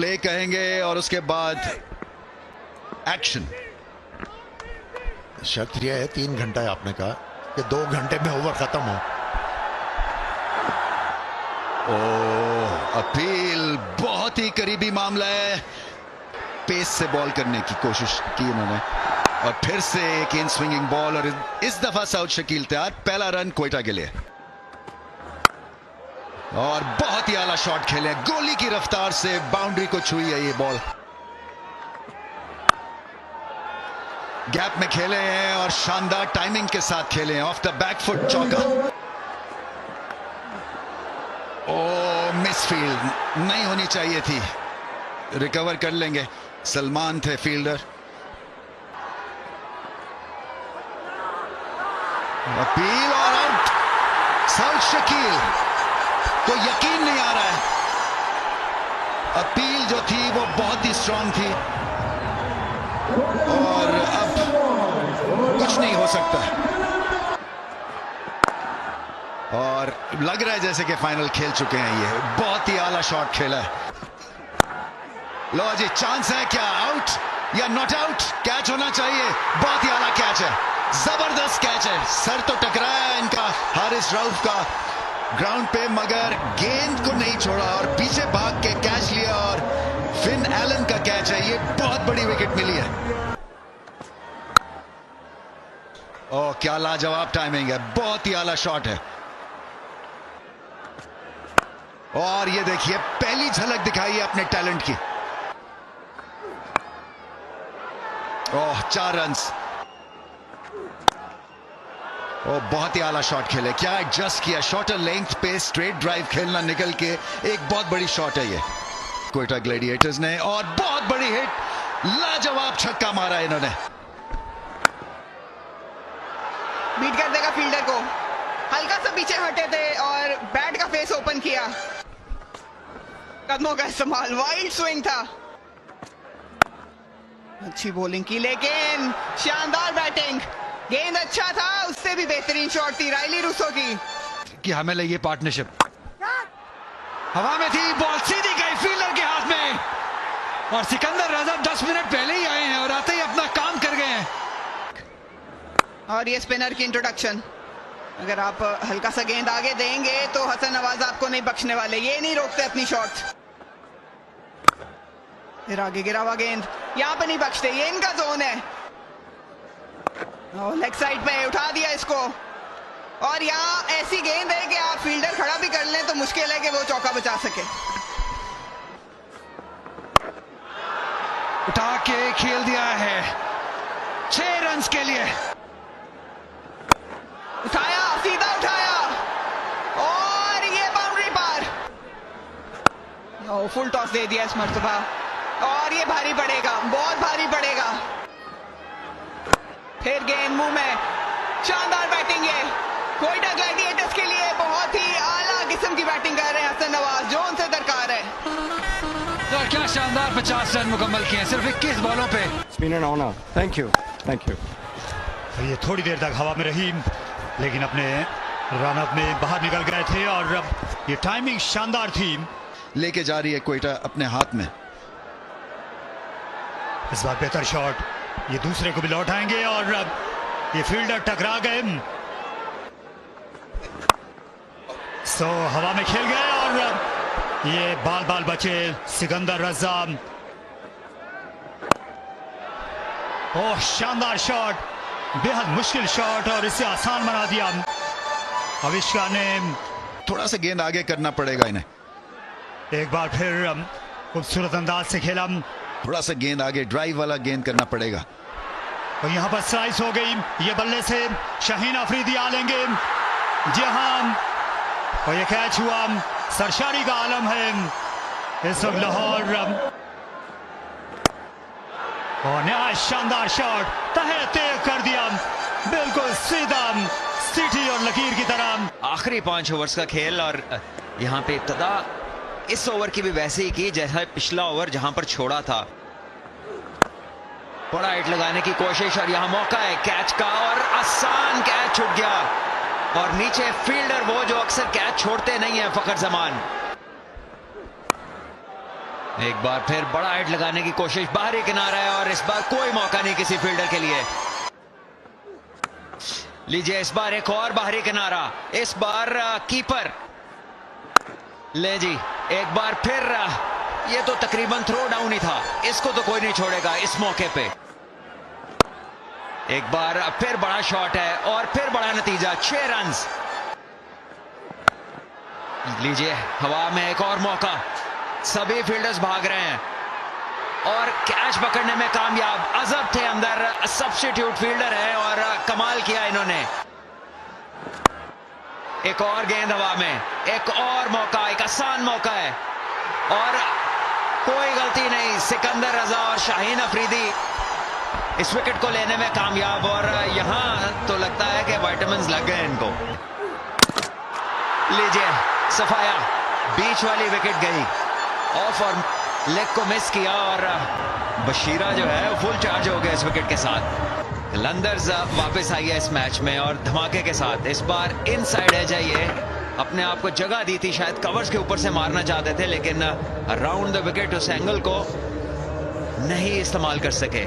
Play कहेंगे और उसके बाद एक्शन। शर्त यह है 3 घंटा है, आपने कहा कि 2 घंटे में ओवर खत्म हो। अपील बहुत ही करीबी मामला है। पेस से बॉल करने की कोशिश की उन्होंने और फिर से एक इन स्विंगिंग बॉल और इस दफा साउथ शकील तैयार। पहला रन कोयटा के लिए और बहुत ही आला शॉट खेले, गोली की रफ्तार से बाउंड्री को छुई है ये बॉल। गैप में खेले हैं और शानदार टाइमिंग के साथ खेले हैं। ऑफ द बैक फुट चौका। मिसफील्ड नहीं होनी चाहिए थी, रिकवर कर लेंगे। सलमान थे फील्डर। अपील और आउट। साउथ शकील को यकीन नहीं आ रहा है। अपील जो थी वो बहुत ही स्ट्रांग थी और अब कुछ नहीं हो सकता और लग रहा है जैसे कि फाइनल खेल चुके हैं। ये बहुत ही आला शॉट खेला है। लो जी, चांस है क्या? आउट या नॉट आउट? कैच होना चाहिए। बहुत ही आला कैच है, जबरदस्त कैच है। सर तो टकराया है इनका हारिस रऊफ का ग्राउंड पे, मगर गेंद को नहीं छोड़ा और पीछे भाग के कैच लिया और फिन एलन का कैच है। ये बहुत बड़ी विकेट मिली है। ओह, क्या लाजवाब टाइमिंग है, बहुत ही आला शॉट है। और ये देखिए, पहली झलक दिखाई है अपने टैलेंट की। ओह, 4 रन्स। ओह, बहुत ही आला शॉट खेले। क्या एडजस्ट किया, शॉर्टर लेंथ पे स्ट्रेट ड्राइव खेलना निकल के एक बहुत बड़ी शॉट है ये कोयटा ग्लैडिएटर्स ने और बहुत बड़ी हिट, लाजवाब छक्का मारा इन्होंने। बीट कर देगा फील्डर को। हल्का सा पीछे हटे थे और बैट का फेस ओपन किया। कदमों का इस्तेमाल, वाइल्ड स्विंग था। अच्छी बॉलिंग की लेकिन शानदार बैटिंग। गेंद अच्छा था, उससे भी बेहतरीन शॉट थी राइली रूसो की। कि हमें लगी पार्टनरशिप। हवा में थी, बॉल सीधी गई फील्डर के हाथ में और सिकंदर रजा 10 मिनट पहले ही आए हैं और आते ही अपना काम कर गए हैं। और ये स्पिनर की इंट्रोडक्शन। अगर आप हल्का सा गेंद आगे देंगे तो हसन नवाज आपको नहीं बख्शने वाले। ये नहीं रोकते अपनी शॉट। फिर आगे गिरा हुआ गेंद, यहां पे नहीं बख्शते, ये इनका जोन है। लेग साइड पे उठा दिया इसको और यहाँ ऐसी गेंद है कि आप फील्डर खड़ा भी कर लें तो मुश्किल है कि वो चौका बचा सके। उठा के खेल दिया है 6 रन्स के लिए। उठाया, सीधा उठाया और ये बाउंड्री पार। फुल टॉस दे दिया इस मर्तबा और ये भारी पड़ेगा, बहुत भारी पड़ेगा। फिर गेंद मुंह में। शानदार बैटिंग है कोयटा ग्लैडिएटर्स के लिए। बहुत ही आला किस्म की बैटिंग कर रहे हैं हसन नवाज, जो उनसे दरकार है। और क्या शानदार 50 रन मुकम्मल किए सिर्फ 21 बॉलों पे। Spinner honour, thank you. ये थोड़ी देर तक हवा में रही लेकिन अपने रनअप में बाहर निकल गए थे और ये टाइमिंग शानदार थी। लेके जा रही है कोयटा अपने हाथ में। इस बार बेहतर शॉट, ये दूसरे को भी लौटाएंगे और ये फील्डर टकरा गए। सो हवा में खेल गए और ये बाल बाल बचे सिकंदर रजा। ओह, शानदार शॉट, बेहद मुश्किल शॉट और इसे आसान बना दिया अविष्का ने। थोड़ा सा गेंद आगे करना पड़ेगा इन्हें। एक बार फिर खूबसूरत अंदाज से खेला। थोड़ा सा गेंद आगे, ड्राइव वाला गेंद करना पड़ेगा। और यहाँ पर स्लाइस हो गई। ये बल्ले से शाहीन अफरीदी आ लेंगे। जी हाँ, और ये कैच हुआ। सरशारी का आलम है इस वक्त लाहौर। और नया शानदार शॉट, तहे तेज कर दिया, बिल्कुल सीधा सीटी और लकीर की तरह। आखिरी 5 ओवर्स का खेल और यहाँ पे इब्तिदा इस ओवर की भी वैसे ही की जैसा पिछला ओवर जहां पर छोड़ा था। बड़ा हिट लगाने की कोशिश और यहाँ मौका है कैच का और आसान कैच छूट गया और नीचे फील्डर वो जो अक्सर कैच छोड़ते नहीं है, फखर जमान। एक बार फिर बड़ा हिट लगाने की कोशिश, बाहरी किनारा है और इस बार कोई मौका नहीं किसी फील्डर के लिए। लीजिए इस बार एक और बाहरी किनारा, इस बार कीपर। ले जी एक बार फिर ये तो तकरीबन थ्रो डाउन ही था, इसको तो कोई नहीं छोड़ेगा इस मौके पे। एक बार फिर बड़ा शॉट है और फिर बड़ा नतीजा, 6 रन। लीजिए हवा में एक और मौका, सभी फील्डर्स भाग रहे हैं और कैच पकड़ने में कामयाब। अजब थे अंदर, सब्स्टिट्यूट फील्डर है और कमाल किया इन्होंने। एक और गेंद हवा में, एक और मौका, एक आसान मौका है और कोई गलती नहीं। सिकंदर रजा और शाहीन अफरीदी इस विकेट को लेने में कामयाब और यहां तो लगता है कि विटामिन्स लग गए इनको। लीजिए सफाया, बीच वाली विकेट गई ऑफ और लेग को मिस किया और बशीरा जो है फुल चार्ज हो गया इस विकेट के साथ। लंदर्स वापस आई है इस मैच में और धमाके के साथ। इस बार इनसाइड है जाइए, अपने आप को जगह दी थी, शायद कवर्स के ऊपर से मारना चाहते थे लेकिन अराउंड द विकेट उस एंगल को नहीं इस्तेमाल कर सके।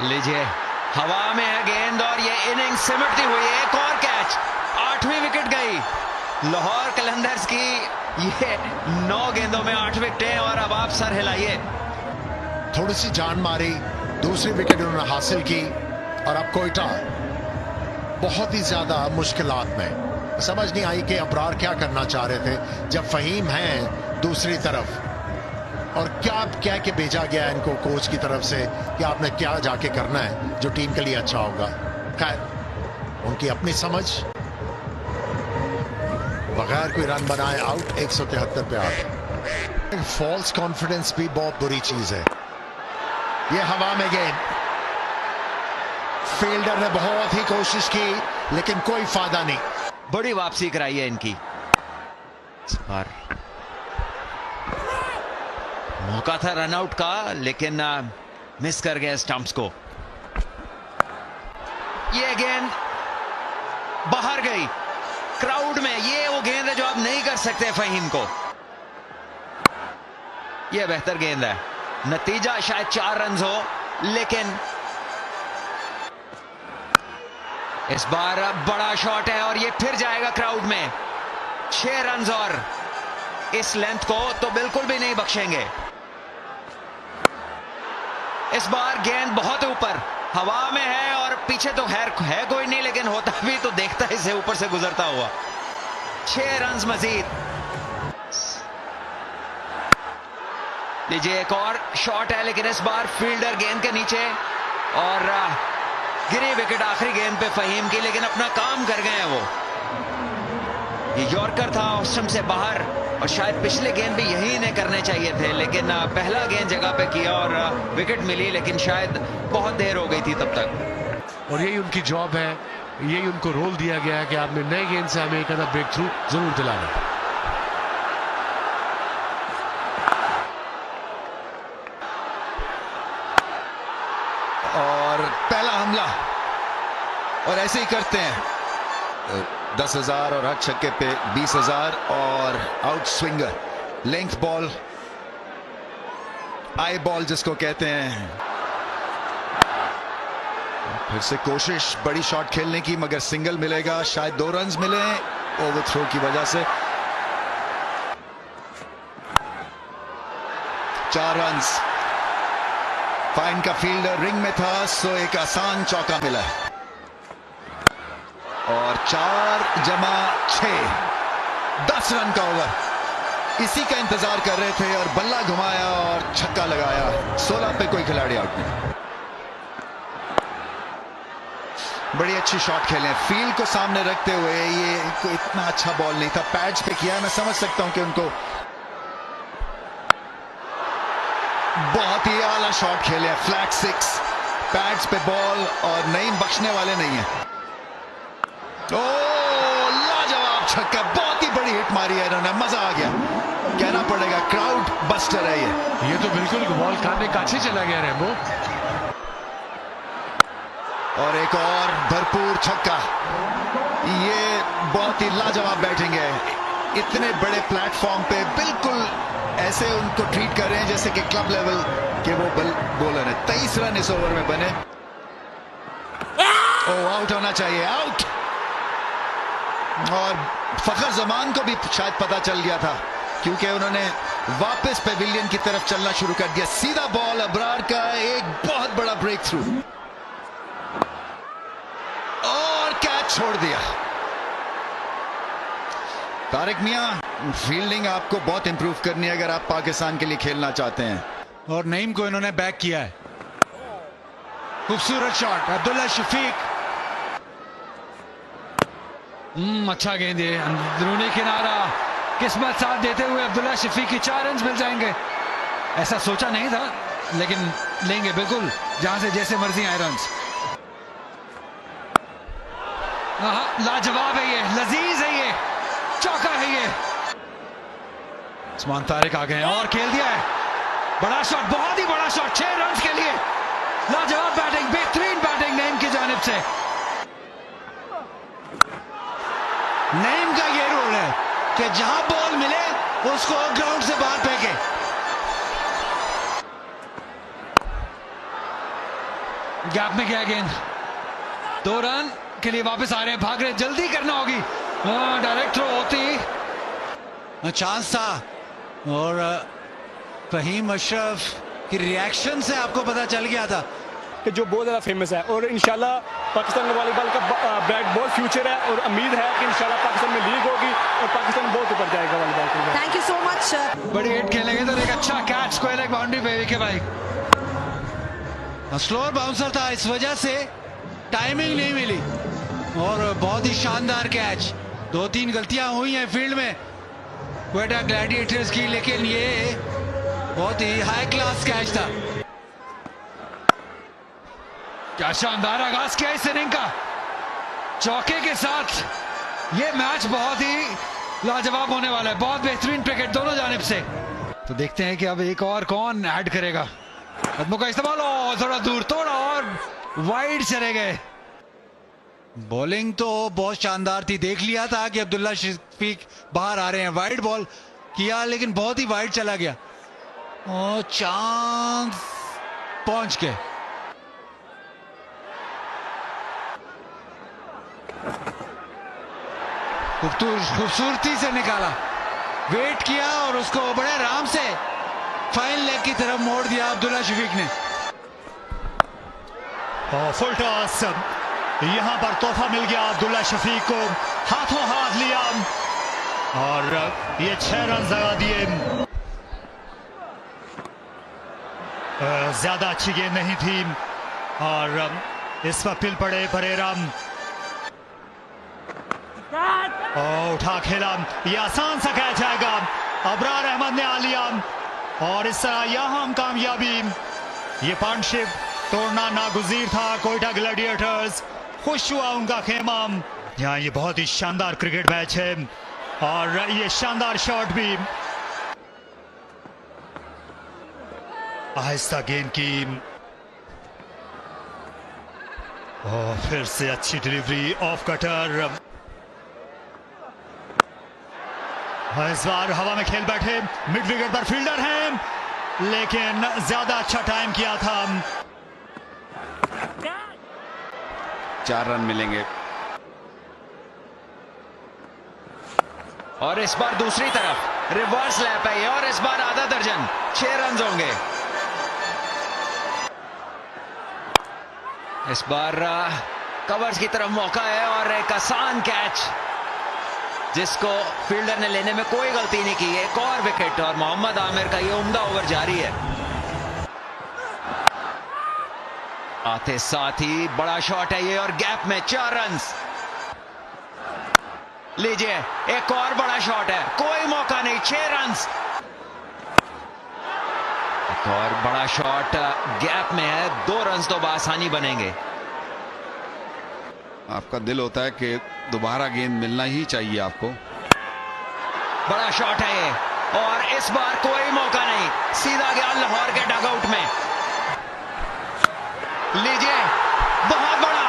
लीजिए हवा में है गेंद और ये इनिंग्स सिमटती हुई है। एक और कैच, 8वीं विकेट गई लाहौर कलंदर्स की। ये 9 गेंदों में 8 विकेटें और अब आप सर हिलाइए। थोड़ी सी जान मारी, दूसरी विकेट उन्होंने हासिल की और अब कोयटा बहुत ही ज्यादा मुश्किलात में। समझ नहीं आई कि अबरार क्या करना चाह रहे थे जब फहीम हैं दूसरी तरफ, और क्या कह के भेजा गया इनको कोच की तरफ से कि आपने क्या जाके करना है जो टीम के लिए अच्छा होगा। खैर उनकी अपनी समझ, बगैर कोई रन बनाए आउट, 173 पे आउट। फॉल्स कॉन्फिडेंस भी बहुत बुरी चीज है। ये हवा में गेंद, फील्डर ने बहुत ही कोशिश की लेकिन कोई फायदा नहीं। बड़ी वापसी कराई है इनकी। मौका था रनआउट का लेकिन मिस कर गया स्टंप्स को। ये गेंद बाहर गई क्राउड में। ये वो गेंद है जो आप नहीं कर सकते फहीम को। ये बेहतर गेंद है, नतीजा शायद 4 रन हो लेकिन इस बार बड़ा शॉट है और ये फिर जाएगा क्राउड में। 6 रन और इस लेंथ को तो बिल्कुल भी नहीं बख्शेंगे। इस बार गेंद बहुत ऊपर हवा में है और पीछे तो है कोई नहीं, लेकिन होता भी तो देखता इसे ऊपर से गुजरता हुआ। 6 रन मजीद। लीजिए एक और शॉट है लेकिन इस बार फील्डर गेंद के नीचे और गिरी विकेट आखिरी गेंद पे फहीम की, लेकिन अपना काम कर गए हैं वो। ये यॉर्कर था ऑफ स्टंप से बाहर और शायद पिछले गेंद भी यही इन्हें करने चाहिए थे, लेकिन पहला गेंद जगह पे किया और विकेट मिली, लेकिन शायद बहुत देर हो गई थी तब तक। और यही उनकी जॉब है, यही उनको रोल दिया गया है कि आपने नए गेंद से हमें एक आधा ब्रेक थ्रू जरूर दिलाना। और पहला हमला और ऐसे ही करते हैं। 10,000 और हर छक्के पे 20,000 और out swinger, length ball, eye ball जिसको कहते हैं। फिर से कोशिश बड़ी शॉट खेलने की मगर सिंगल मिलेगा, शायद 2 रन मिले ओवर थ्रो की वजह से। 4 रन। फाइन का फील्डर रिंग में था सो एक आसान चौका मिला और 4+6 10 रन का ओवर। इसी का इंतजार कर रहे थे और बल्ला घुमाया और छक्का लगाया। 16 पे कोई खिलाड़ी आउट नहीं। बड़ी अच्छी शॉट खेले, फील्ड को सामने रखते हुए। ये कोई इतना अच्छा बॉल नहीं था, पैड्स पे किया। मैं समझ सकता हूं कि उनको बहुत ही आला शॉट खेले, फ्लैट 6 पैड्स पे बॉल और नहीं बख्शने वाले नहीं है। ओ लाजवाब छक्का, बहुत ही बड़ी हिट मारी है इन्होंने, मजा आ गया। कहना पड़ेगा क्राउड बस्टर है ये तो बिल्कुल बॉल खाने काछे चला गया रेम्बो। और एक और भरपूर छक्का। ये बहुत ही लाजवाब बैटिंग है। इतने बड़े प्लेटफॉर्म पे बिल्कुल ऐसे उनको ट्रीट कर रहे हैं जैसे कि क्लब लेवल के वो बॉलर है। 23 रन इस ओवर में बने। आउट होना चाहिए, आउट। और फखर जमान को भी शायद पता चल गया था, क्योंकि उन्होंने वापस पेविलियन की तरफ चलना शुरू कर दिया। सीधा बॉल, अबरार का एक बहुत बड़ा ब्रेक थ्रू और कैच छोड़ दिया। तारिक मियां, फील्डिंग आपको बहुत इंप्रूव करनी है अगर आप पाकिस्तान के लिए खेलना चाहते हैं। और नईम को इन्होंने बैक किया है। खूबसूरत शॉट, अब्दुल्ला शफीक। अच्छा गेंद है, अंदरूनी किनारा। किस्मत साथ देते हुए अब्दुल्ला शफीक की 4 रन मिल जाएंगे। ऐसा सोचा नहीं था, लेकिन लेंगे बिल्कुल, जहां से जैसे मर्जी आए रन। लाजवाब है ये, लजीज है ये, चौका है ये। उस्मान तारिक आ गए और खेल दिया है। बड़ा शॉट, बहुत ही बड़ा शॉट, 6 रन के लिए। लाजवाब बैटिंग, बेहतरीन बैटिंग नईम की जानिब से। नईम का ये रोल है कि जहां बॉल मिले उसको ग्राउंड से बाहर फेंके। गैप में गया गेंद, 2 रन के लिए वापस आ रहे हैं, भाग रहे, जल्दी करना होगी। डायरेक्ट थ्रो होती, चांस था। और फहीम अशरफ की रिएक्शन से आपको पता चल गया था कि जो बहुत ज़्यादा फेमस है, और इंशाल्लाह पाकिस्तान में वॉलीबॉल का बहुत फ्यूचर है, और उम्मीद है कि इंशाल्लाह पाकिस्तान में लीग होगी और पाकिस्तान बहुत ऊपर जाएगा वॉलीबॉल के। Thank you so much sir. बड़ी हिट खेलेंगे तो एक अच्छा कैच, कोई एक बाउंड्री पे विके भाई। स्लोअर बाउंसर था, इस वजह से टाइमिंग नहीं मिली। और बहुत ही शानदार कैच। 2-3 गलतियां हुई हैं फील्ड में क्वेटा ग्लैडिएटर्स की, लेकिन ये बहुत ही हाई क्लास कैच था। क्या शानदार आगाज किया इस इनिंग का, चौके के साथ। ये मैच बहुत ही लाजवाब होने वाला है, बहुत बेहतरीन क्रिकेट दोनों जानिब से। तो देखते हैं कि अब एक और कौन ऐड करेगा। कदमों का इस्तेमाल, थोड़ा दूर, थोड़ा और वाइड चले गए। बॉलिंग तो बहुत शानदार थी, देख लिया था कि अब्दुल्ला शफीक बाहर आ रहे हैं। वाइड बॉल किया, लेकिन बहुत ही वाइड चला गया और चांस पहुंच गए। खूबसूरती से निकाला, वेट किया और उसको बड़े आराम से फाइन लेग की तरफ मोड़ दिया अब्दुल्ला शफीक ने। फुल टॉस, यहां पर तोहफा मिल गया अब्दुल्ला शफीक को, हाथों हाथ लिया और ये 6 रन लगा दिए। ज्यादा अच्छी गेंद नहीं थी और इस पर पिल पड़े परेरा। उठा खेला, ये आसान सा कैच आएगा, अबरार अहमद ने आ लिया और इस तरह यहां कामयाबी। ये पार्टनरशिप तोड़ना नागुज़ीर था। क्वेटा ग्लैडिएटर्स, खुश हुआ उनका खेमा। यहाँ ये बहुत ही शानदार क्रिकेट मैच है और ये शानदार शॉट भी। आहिस्ता गेंद की और फिर से अच्छी डिलीवरी, ऑफ कटर। इस बार हवा में खेल बैठे, मिड विकेट पर फील्डर हैं, लेकिन ज्यादा अच्छा टाइम किया था। 4 रन मिलेंगे। और इस बार दूसरी तरफ रिवर्स लैप है ये, और इस बार आधा दर्जन, 6 रन होंगे। इस बार कवर्स की तरफ मौका है और एक आसान कैच जिसको फील्डर ने लेने में कोई गलती नहीं की। एक और विकेट और मोहम्मद आमिर का ये उम्दा ओवर जारी है। आते साथ ही बड़ा शॉट है ये और गैप में 4 रन। लीजिए एक और बड़ा शॉट है, कोई मौका नहीं, 6 रन। एक और बड़ा शॉट गैप में है, 2 रन तो आसानी बनेंगे। आपका दिल होता है कि दोबारा गेंद मिलना ही चाहिए आपको। बड़ा शॉट है ये और इस बार कोई मौका नहीं, सीधा गया लाहौर के डगआउट में। लीजिए बहुत बड़ा,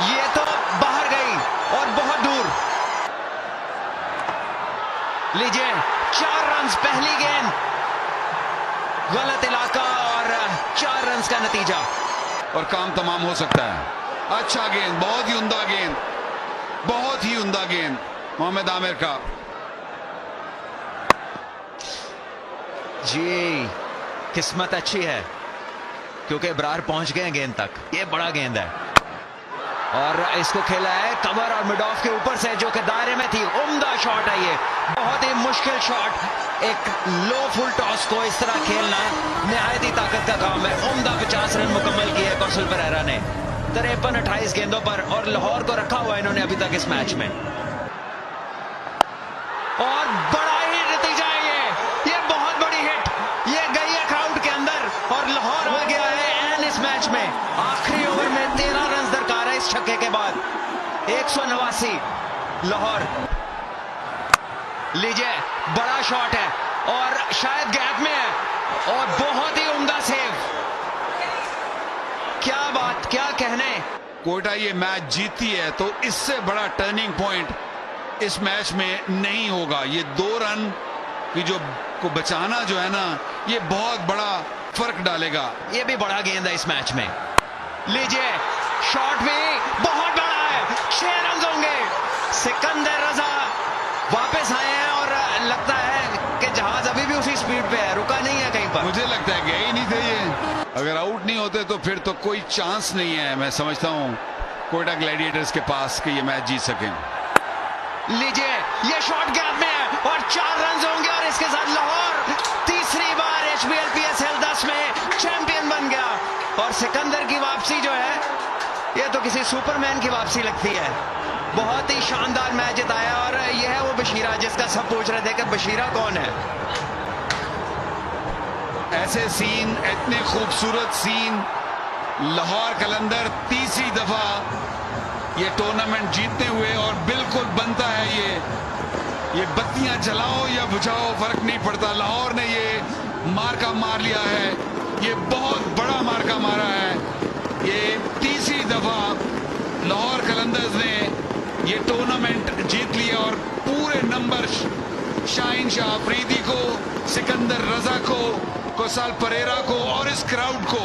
ये तो बाहर गई और बहुत दूर। लीजिए 4 रन पहली गेंद, गलत इलाका और 4 रन का नतीजा और काम तमाम हो सकता है। अच्छा गेंद, बहुत ही उम्दा गेंद, बहुत ही उम्दा गेंद मोहम्मद आमिर का। जी किस्मत अच्छी है क्योंकि इब्रार पहुंच गए गेंद तक। ये बड़ा गेंद है और इसको खेला है कवर और मिड ऑफ के ऊपर से जो कि दायरे में थी। उम्दा शॉट है ये, बहुत ही मुश्किल शॉट। एक लो फुल टॉस को इस तरह खेलना निहायत ही ताकत का काम है। उम्दा 50 रन मुकम्मल किए कौशल परेरा ने 53-28 गेंदों पर, और लाहौर को रखा हुआ इन्होंने अभी तक इस मैच में। और बड़ा ही नतीजा है ये बहुत बड़ी हिट, ये गई है क्राउड के अंदर और लाहौर आ गया है एन इस मैच में। आखिरी ओवर में 13 रन दरकार है इस छक्के के बाद। 189 लाहौर। लीजिए बड़ा शॉट है और शायद गैप में है और बहुत ही उम्दा सेव। क्या बात, क्या कहने। कोयटा ये मैच जीतती है तो इससे बड़ा टर्निंग पॉइंट इस मैच में नहीं होगा। ये 2 रन की जो को बचाना जो है ना, ये बहुत बड़ा फर्क डालेगा। ये भी बड़ा गेंद है इस मैच में। लीजिए शॉट भी बहुत बड़ा है, 6 रन होंगे। सिकंदर रजा वापस आए हैं और लगता है कि जहाज अभी भी उसी स्पीड पे है, रुका नहीं है कहीं पर। मुझे लगता है गए ही नहीं थे ये। अगर आउट नहीं होते तो फिर तो कोई चांस नहीं है, मैं समझता हूं कोयटा ग्लैडिएटर्स के पास कि ये मैच जीत सकें। लीजिए ये शॉट गैप में है और 4 रन होंगे और इसके साथ लाहौर तीसरी बार HBL PSL 10 में चैंपियन बन गया। और सिकंदर की वापसी जो है ये तो किसी सुपरमैन की वापसी लगती है। बहुत ही शानदार मैच जिताया और यह है वो बशीरा जिसका सब पूछ रहे थे कि बशीरा कौन है। ऐसे सीन, इतने खूबसूरत सीन, लाहौर कलंदर तीसरी दफा ये टूर्नामेंट जीतते हुए, और बिल्कुल बनता है ये बत्तियां जलाओ या बुझाओ फर्क नहीं पड़ता। लाहौर ने ये मार्का मार लिया है, ये बहुत बड़ा मार्का मारा है। ये तीसरी दफा लाहौर कलंदर्स ने ये टूर्नामेंट जीत लिया और पूरे नंबर शाहीन शाह अफरीदी को, सिकंदर रजा को, कौशल परेरा को और इस क्राउड को